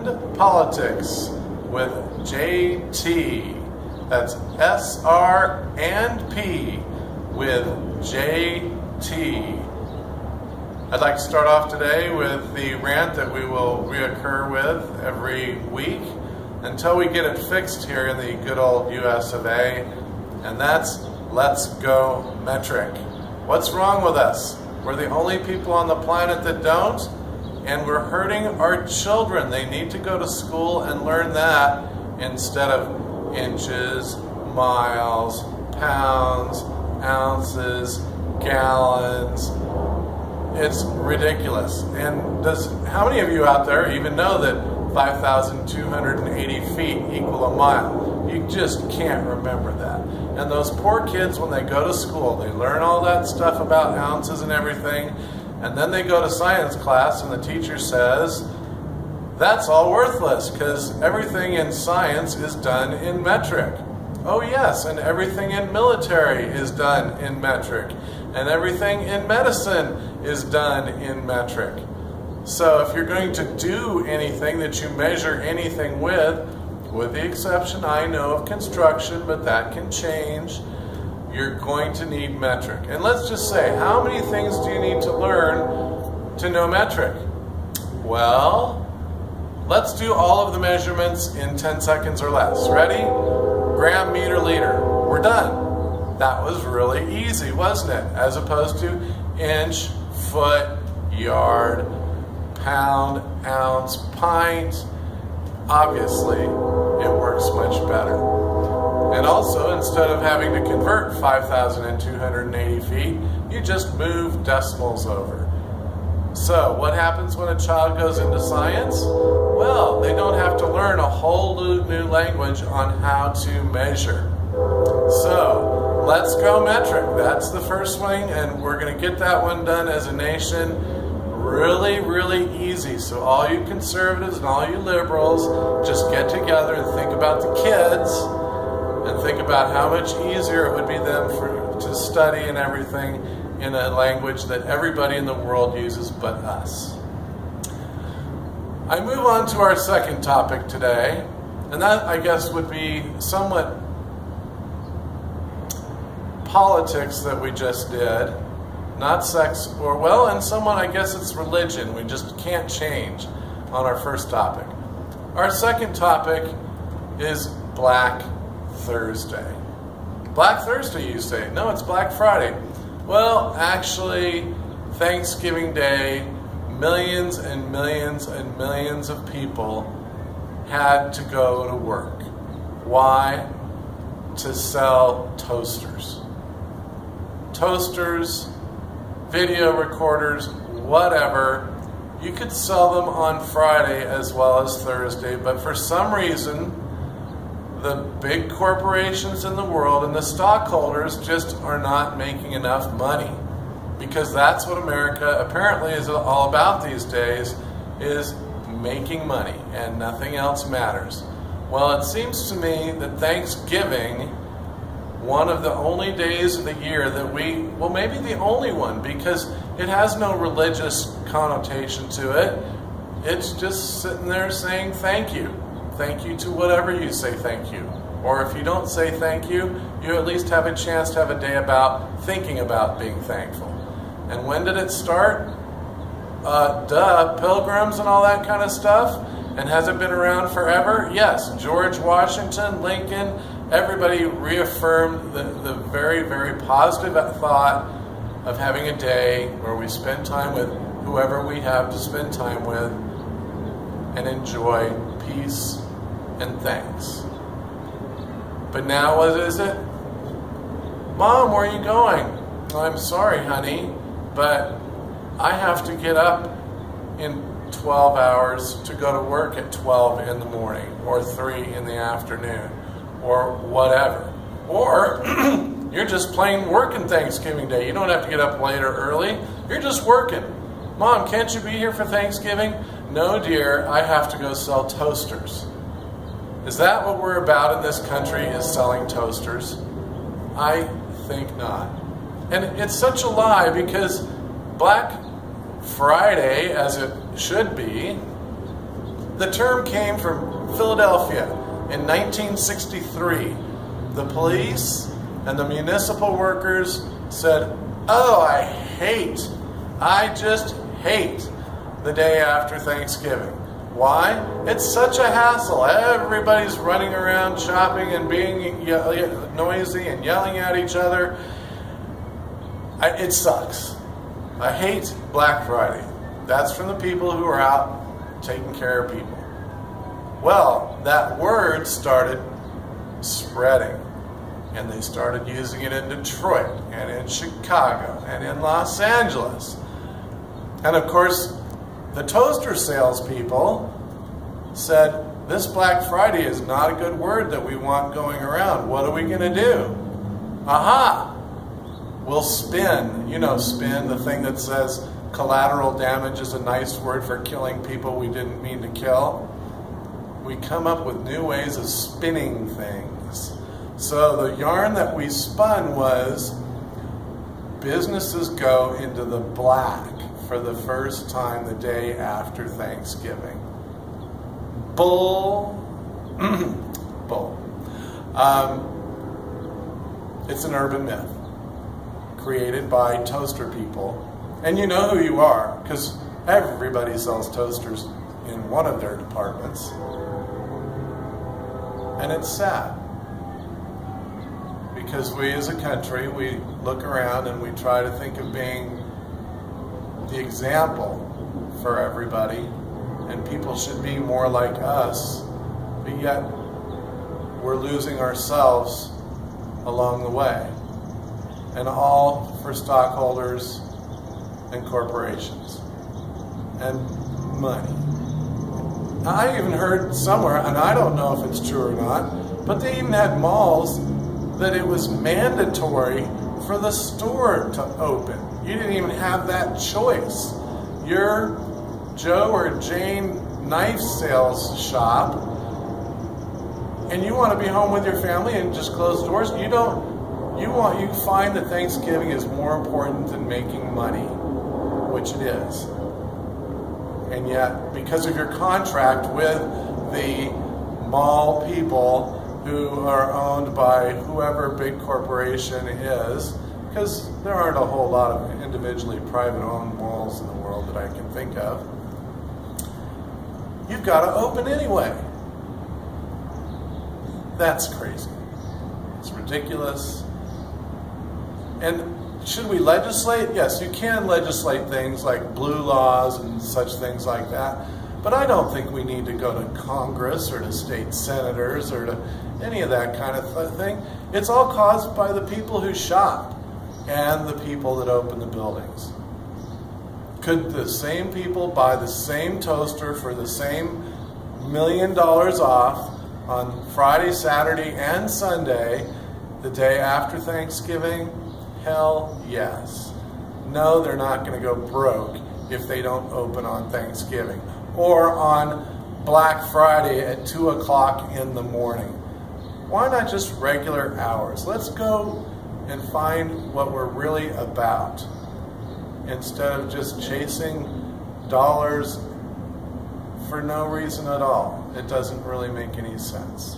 and Politics with JT. That's SR&P with JT. I'd like to start off today with the rant that we will reoccur with every week until we get it fixed here in the good old US of A, and that's let's go metric. What's wrong with us? We're the only people on the planet that don't, and we're hurting our children. They need to go to school and learn that instead of inches, miles, pounds, ounces, gallons. It's ridiculous. And how many of you out there even know that 5,280 feet equal a mile? You just can't remember that. And those poor kids, when they go to school, they learn all that stuff about ounces and everything, and then they go to science class and the teacher says, that's all worthless because everything in science is done in metric. Oh yes, and everything in military is done in metric, and everything in medicine is done in metric. So if you're going to do anything that you measure anything with the exception, I know, of construction, but that can change, you're going to need metric. And let's just say, how many things do you need to learn to know metric? Well, let's do all of the measurements in 10 seconds or less. Ready? Gram, meter, liter. We're done. That was really easy, wasn't it? As opposed to inch, foot, yard, pound, ounce, pint. Obviously, it works much better. And also, instead of having to convert 5,280 feet, you just move decimals over. So, what happens when a child goes into science? Well, they don't have to learn a whole new language on how to measure. So, let's go metric. That's the first thing, and we're going to get that one done as a nation really, really easy. So all you conservatives and all you liberals, just get together and think about the kids and think about how much easier it would be to study and everything in a language that everybody in the world uses but us. I move on to our second topic today, and that, I guess, would be somewhat politics that we just did. Not sex, or well, and somewhat, I guess it's religion. We just can't change on our first topic. Our second topic is Black Thursday. Black Thursday, you say? No, it's Black Friday. Well, actually, Thanksgiving Day, millions and millions and millions of people had to go to work. Why? To sell toasters. Toasters, video recorders, whatever. You could sell them on Friday as well as Thursday, but for some reason, the big corporations in the world and the stockholders just are not making enough money, because that's what America apparently is all about these days, is making money, and nothing else matters. Well, it seems to me that Thanksgiving, one of the only days of the year that well, maybe the only one, because it has no religious connotation to it. It's just sitting there saying thank you. Thank you to whatever you say thank you. Or if you don't say thank you, you at least have a chance to have a day about thinking about being thankful. And when did it start? Pilgrims and all that kind of stuff. And has it been around forever? Yes. George Washington, Lincoln, everybody reaffirmed the very, very positive thought of having a day where we spend time with whoever we have to spend time with and enjoy peace and thanks. But now what is it? Mom, where are you going? Oh, I'm sorry, honey, but I have to get up in 12 hours to go to work at 12 in the morning or 3 in the afternoon or whatever. Or you're just plain working Thanksgiving Day. You don't have to get up late or early. You're just working. Mom, can't you be here for Thanksgiving? No, dear, I have to go sell toasters. Is that what we're about in this country, is selling toasters? I think not. And it's such a lie, because Black Friday, as it should be, The term came from Philadelphia in 1963. The police and the municipal workers said, "Oh, I just hate the day after Thanksgiving." Why? It's such a hassle. Everybody's running around shopping and being noisy and yelling at each other. It sucks. I hate Black Friday. That's from the people who are out taking care of people. Well, that word started spreading, and they started using it in Detroit and in Chicago and in Los Angeles. And of course, the toaster salespeople said, "This Black Friday is not a good word that we want going around. What are we going to do?" Aha! We'll spin. You know, spin, the thing that says collateral damage is a nice word for killing people we didn't mean to kill. We come up with new ways of spinning things. So the yarn that we spun was businesses go into the black for the first time the day after Thanksgiving. Bull. Bull. It's an urban myth created by toaster people. And you know who you are, because everybody sells toasters in one of their departments. And it's sad. Because we as a country, we look around and we try to think of being the example for everybody, and people should be more like us, but yet we're losing ourselves along the way, and all for stockholders and corporations and money. I even heard somewhere, and I don't know if it's true or not, but they even had malls that it was mandatory for the store to open. You didn't even have that choice. Your Joe or Jane knife sales shop, and you want to be home with your family and just close doors. You find that Thanksgiving is more important than making money, which it is. And yet, because of your contract with the mall people who are owned by whoever big corporation is, because there aren't a whole lot of individually private-owned malls in the world that I can think of, you've got to open anyway. That's crazy. It's ridiculous. And should we legislate? Yes, you can legislate things like blue laws and such things like that. But I don't think we need to go to Congress or to state senators or to any of that kind of thing. It's all caused by the people who shop and the people that open the buildings. Could the same people buy the same toaster for the same $1 million off on Friday, Saturday, and Sunday, the day after Thanksgiving? Hell yes. No, they're not going to go broke if they don't open on Thanksgiving or on Black Friday at 2 o'clock in the morning. Why not just regular hours? Let's go and find what we're really about instead of just chasing dollars for no reason at all. It doesn't really make any sense.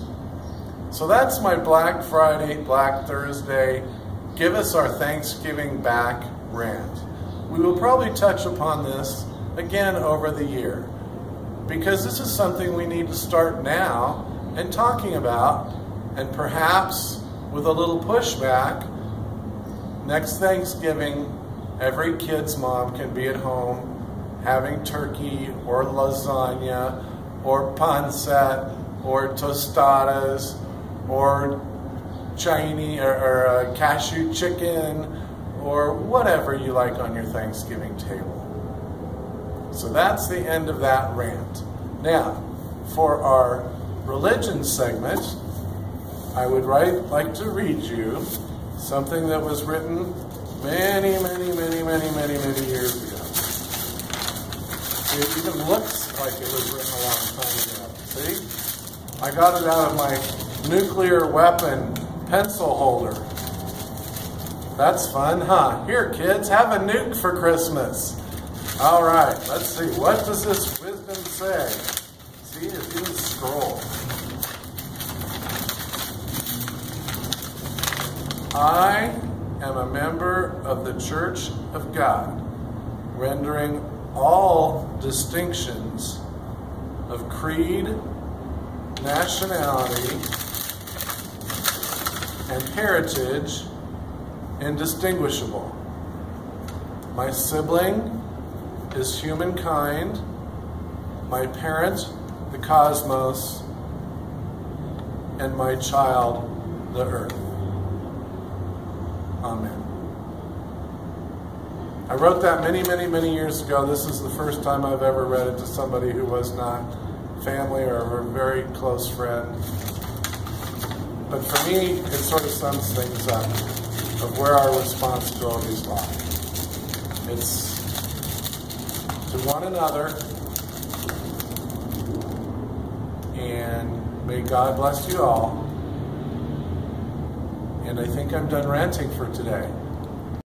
So that's my Black Friday, Black Thursday, give us our Thanksgiving back rant. We will probably touch upon this again over the year, because this is something we need to start now and talking about, and perhaps with a little pushback, next Thanksgiving, every kid's mom can be at home having turkey or lasagna or pancetta or tostadas or Chinese or cashew chicken or whatever you like on your Thanksgiving table. So that's the end of that rant. Now, for our religion segment, I would like to read you something that was written many years ago. It even looks like it was written a long time ago. See? I got it out of my nuclear weapon pencil holder. That's fun, huh? Here, kids, have a nuke for Christmas. All right, let's see. What does this wisdom say? See scroll. I am a member of the Church of God, rendering all distinctions of creed, nationality, and heritage indistinguishable. My sibling is humankind, my parent, the cosmos, and my child, the earth. Amen. I wrote that many, many, many years ago. This is the first time I've ever read it to somebody who was not family or a very close friend. But for me, it sort of sums things up of where our responsibilities lie. It's to one another, and may God bless you all. And I think I'm done ranting for today.